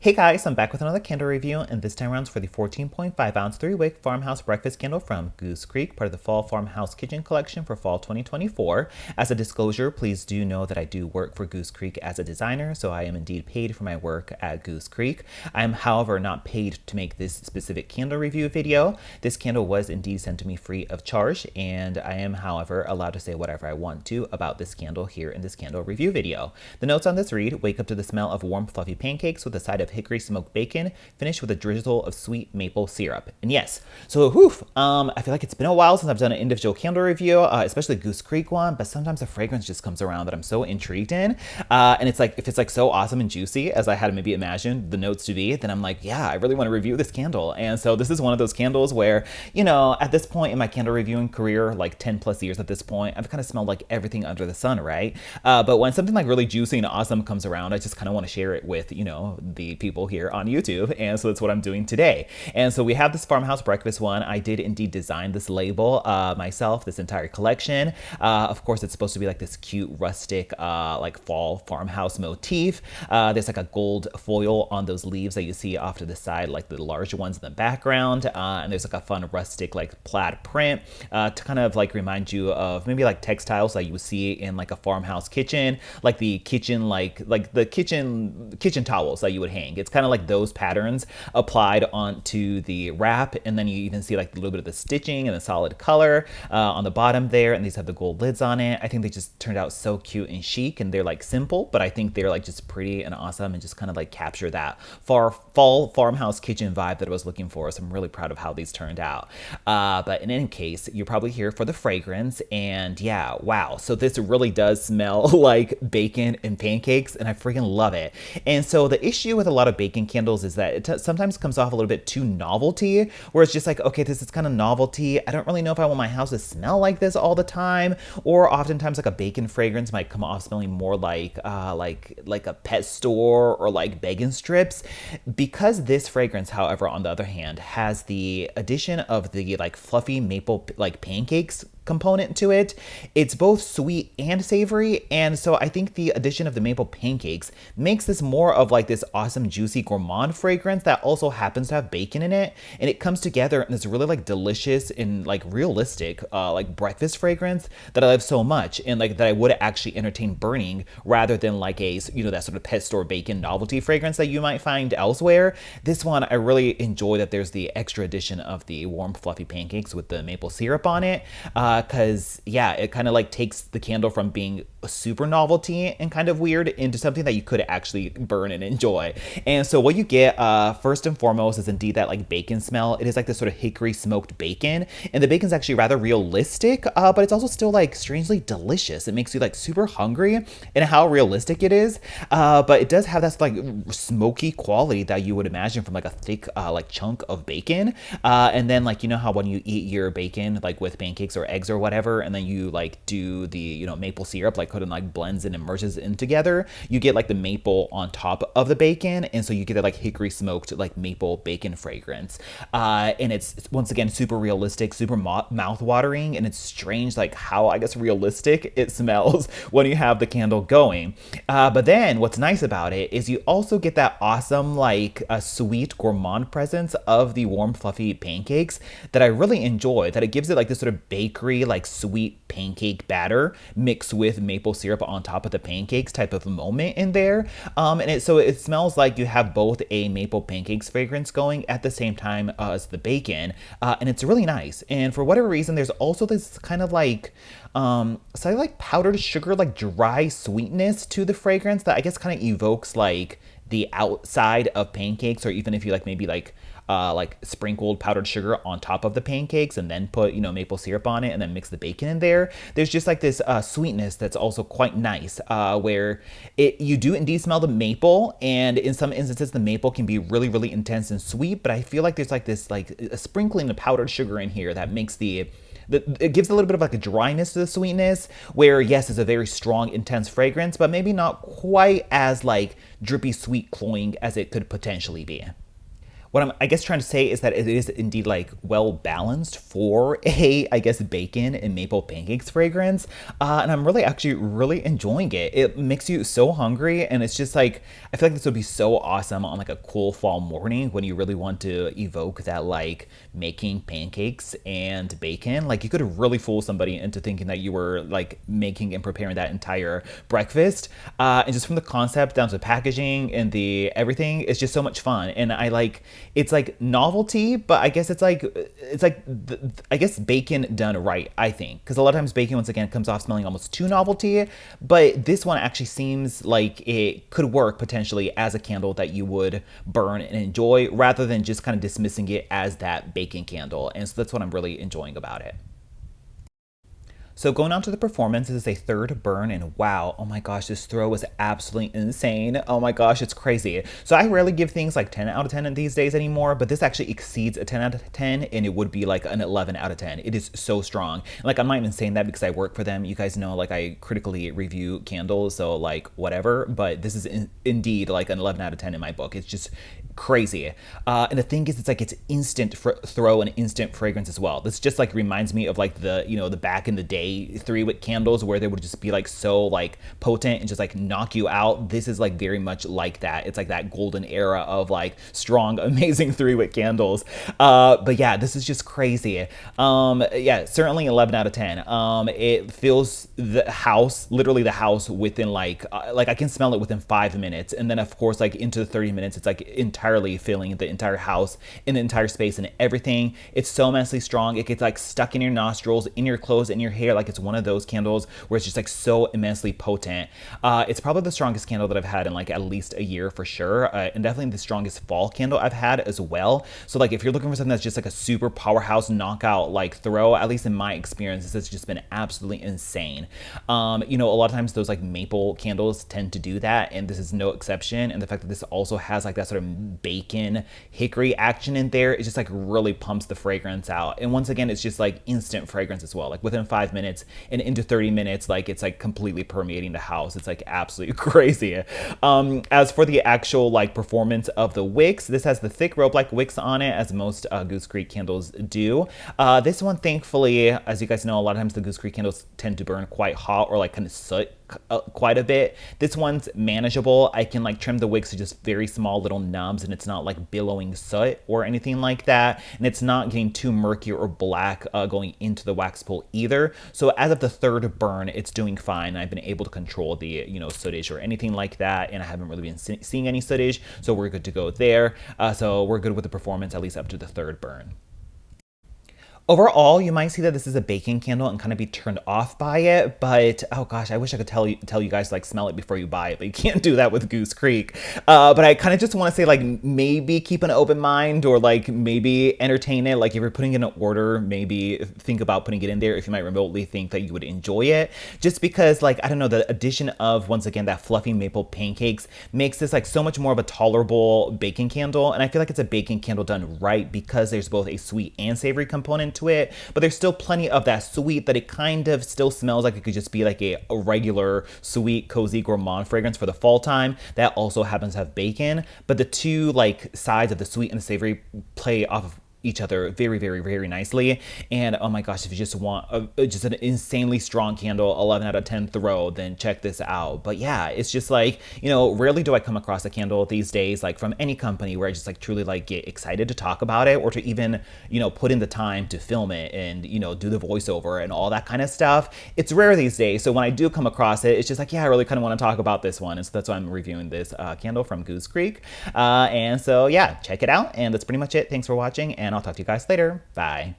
Hey guys, I'm back with another candle review, and this time around it's for the 14.5 ounce 3-wick Farmhouse Breakfast candle from Goose Creek, part of the Fall Farmhouse Kitchen Collection for fall 2024. As a disclosure, please do know that I do work for Goose Creek as a designer, so I am indeed paid for my work at Goose Creek. I am, however, not paid to make this specific candle review video. This candle was indeed sent to me free of charge, and I am, however, allowed to say whatever I want to about this candle here in this candle review video. The notes on this read: wake up to the smell of warm, fluffy pancakes with a side of hickory smoked bacon, finished with a drizzle of sweet maple syrup. And yes, so I feel like it's been a while since I've done an individual candle review, especially Goose Creek one, but sometimes the fragrance just comes around that I'm so intrigued in. And it's like, if it's like so awesome and juicy as I had maybe imagined the notes to be, then I'm like, yeah, I really want to review this candle. And so this is one of those candles where, you know, at this point in my candle reviewing career, like 10 plus years at this point, I've kind of smelled like everything under the sun, right? But when something like really juicy and awesome comes around, I just kind of want to share it with, you know, the people here on YouTube, and so that's what I'm doing today. And so we have this Farmhouse Breakfast one. I did indeed design this label myself, this entire collection. Of course, it's supposed to be like this cute, rustic, like fall farmhouse motif. There's like a gold foil on those leaves that you see off to the side, like the larger ones in the background, and there's like a fun rustic like plaid print to kind of like remind you of maybe like textiles that you would see in like a farmhouse kitchen, like the kitchen, like the kitchen towels that you would hang. It's kind of like those patterns applied onto the wrap, and then you even see like a little bit of the stitching and the solid color on the bottom there, and these have the gold lids on it. I think they just turned out so cute and chic, and they're like simple, but I think they're like just pretty and awesome and just kind of like capture that fall farmhouse kitchen vibe that I was looking for. So I'm really proud of how these turned out. But in any case, you're probably here for the fragrance, and yeah, wow. So this really does smell like bacon and pancakes, and I freaking love it. And so the issue with a lot of bacon candles is that it sometimes comes off a little bit too novelty, where it's just like, okay, this is kind of novelty. I don't really know if I want my house to smell like this all the time. Or oftentimes like a bacon fragrance might come off smelling more like a pet store or like bacon strips. Because this fragrance, however, on the other hand, has the addition of the like fluffy maple like pancakes component to it, it's both sweet and savory. And so I think the addition of the maple pancakes makes this more of like this awesome juicy gourmand fragrance that also happens to have bacon in it, and it comes together in this really like delicious and like realistic like breakfast fragrance that I love so much, and like that I would actually entertain burning rather than like a, you know, that sort of pet store bacon novelty fragrance that you might find elsewhere. This one I really enjoy that there's the extra addition of the warm fluffy pancakes with the maple syrup on it, because yeah, it kind of like takes the candle from being a super novelty and kind of weird into something that you could actually burn and enjoy. And so what you get first and foremost is indeed that like bacon smell. It is like this sort of hickory smoked bacon, and the bacon's actually rather realistic, but it's also still like strangely delicious. It makes you like super hungry in how realistic it is, but it does have that like smoky quality that you would imagine from like a thick like chunk of bacon. And then like, you know how when you eat your bacon like with pancakes or eggs or whatever, and then you like do the, you know, maple syrup like and like blends and merges in together, you get like the maple on top of the bacon, and so you get that like hickory smoked like maple bacon fragrance, and it's once again super realistic, super mouth watering, and it's strange like how I guess realistic it smells when you have the candle going. But then what's nice about it is you also get that awesome like a sweet gourmand presence of the warm fluffy pancakes that I really enjoy, that it gives it like this sort of bakery like sweet pancake batter mixed with maple syrup on top of the pancakes type of moment in there. And so it smells like you have both a maple pancakes fragrance going at the same time as the bacon, and it's really nice. And for whatever reason, there's also this kind of like slightly like powdered sugar, like dry sweetness to the fragrance that I guess kind of evokes like the outside of pancakes, or even if you like maybe like sprinkled powdered sugar on top of the pancakes and then put, you know, maple syrup on it and then mix the bacon in there. There's just like this sweetness that's also quite nice, where you do indeed smell the maple, and in some instances the maple can be really, really intense and sweet, but I feel like there's like this like a sprinkling of powdered sugar in here that makes it gives a little bit of like a dryness to the sweetness, where yes, it's a very strong, intense fragrance, but maybe not quite as like drippy, sweet, cloying as it could potentially be. what I'm, I guess, trying to say is that it is indeed like well balanced for a, I guess, bacon and maple pancakes fragrance. And I'm really actually really enjoying it. It makes you so hungry, and it's just like, I feel like this would be so awesome on like a cool fall morning when you really want to evoke that like making pancakes and bacon. Like you could really fool somebody into thinking that you were like making and preparing that entire breakfast. And just from the concept down to the packaging and the everything, it's just so much fun. And I like, it's like novelty, but I guess I guess bacon done right, I think. Because a lot of times bacon, once again, comes off smelling almost too novelty. But this one actually seems like it could work potentially as a candle that you would burn and enjoy, rather than just kind of dismissing it as that bacon candle. And so that's what I'm really enjoying about it. So going on to the performance, this is a third burn, and wow, oh my gosh, this throw was absolutely insane. Oh my gosh, it's crazy. So I rarely give things like 10 out of 10 these days anymore, but this actually exceeds a 10 out of 10, and it would be like an 11 out of 10. It is so strong. And like, I'm not even saying that because I work for them. You guys know, like, I critically review candles, so like whatever, but this is indeed like an 11 out of 10 in my book. It's just crazy. And the thing is, it's like, it's instant throw and instant fragrance as well. This just like reminds me of like the, you know, the back in the day 3-wick candles where they would just be like so like potent and just like knock you out. This is like very much like that. It's like that golden era of like strong, amazing 3-wick candles. But yeah, this is just crazy. Yeah, certainly 11 out of 10. It fills the house, literally the house, within like I can smell it within 5 minutes. And then of course, like into the 30 minutes, it's like entirely filling the entire house, in the entire space and everything. It's so immensely strong. It gets like stuck in your nostrils, in your clothes, in your hair. Like, it's one of those candles where it's just like so immensely potent. It's probably the strongest candle that I've had in like at least a year for sure. And definitely the strongest fall candle I've had as well. So like, if you're looking for something that's just like a super powerhouse knockout like throw, at least in my experience, this has just been absolutely insane. You know, a lot of times those like maple candles tend to do that, and this is no exception. And the fact that this also has like that sort of bacon hickory action in there, it just like really pumps the fragrance out. And once again, it's just like instant fragrance as well. Like within 5 minutes and into 30 minutes, like it's like completely permeating the house. It's like absolutely crazy. As for the actual like performance of the wicks, this has the thick rope-like wicks on it, as most Goose Creek candles do. This one, thankfully, as you guys know, a lot of times the Goose Creek candles tend to burn quite hot or like kind of soot quite a bit. This one's manageable. I can like trim the wicks to just very small little nubs, and it's not like billowing soot or anything like that, and it's not getting too murky or black going into the wax pool either. So as of the third burn, it's doing fine. I've been able to control the, you know, sootage or anything like that, and I haven't really been seeing any sootage, so we're good to go there. So we're good with the performance, at least up to the third burn. Overall, you might see that this is a bacon candle and kind of be turned off by it, but oh gosh, I wish I could tell you guys to like smell it before you buy it, but you can't do that with Goose Creek. But I kind of just want to say, like, maybe keep an open mind, or like maybe entertain it. Like, if you're putting in an order, maybe think about putting it in there if you might remotely think that you would enjoy it. Just because, like, I don't know, the addition of, once again, that fluffy maple pancakes makes this like so much more of a tolerable bacon candle. And I feel like it's a bacon candle done right, because there's both a sweet and savory component to it, but there's still plenty of that sweet, that it kind of still smells like it could just be like a regular sweet cozy gourmand fragrance for the fall time that also happens to have bacon. But the two like sides of the sweet and the savory play off of each other very, very, very nicely. And oh my gosh, if you just want just an insanely strong candle, 11 out of 10 throw, then check this out. But yeah, it's just like, you know, rarely do I come across a candle these days, like from any company, where I just like truly like get excited to talk about it, or to even, you know, put in the time to film it and, you know, do the voiceover and all that kind of stuff. It's rare these days. So when I do come across it, it's just like, yeah, I really kind of want to talk about this one. And so that's why I'm reviewing this candle from Goose Creek. And so yeah, check it out. And that's pretty much it. Thanks for watching, and I'll talk to you guys later. Bye.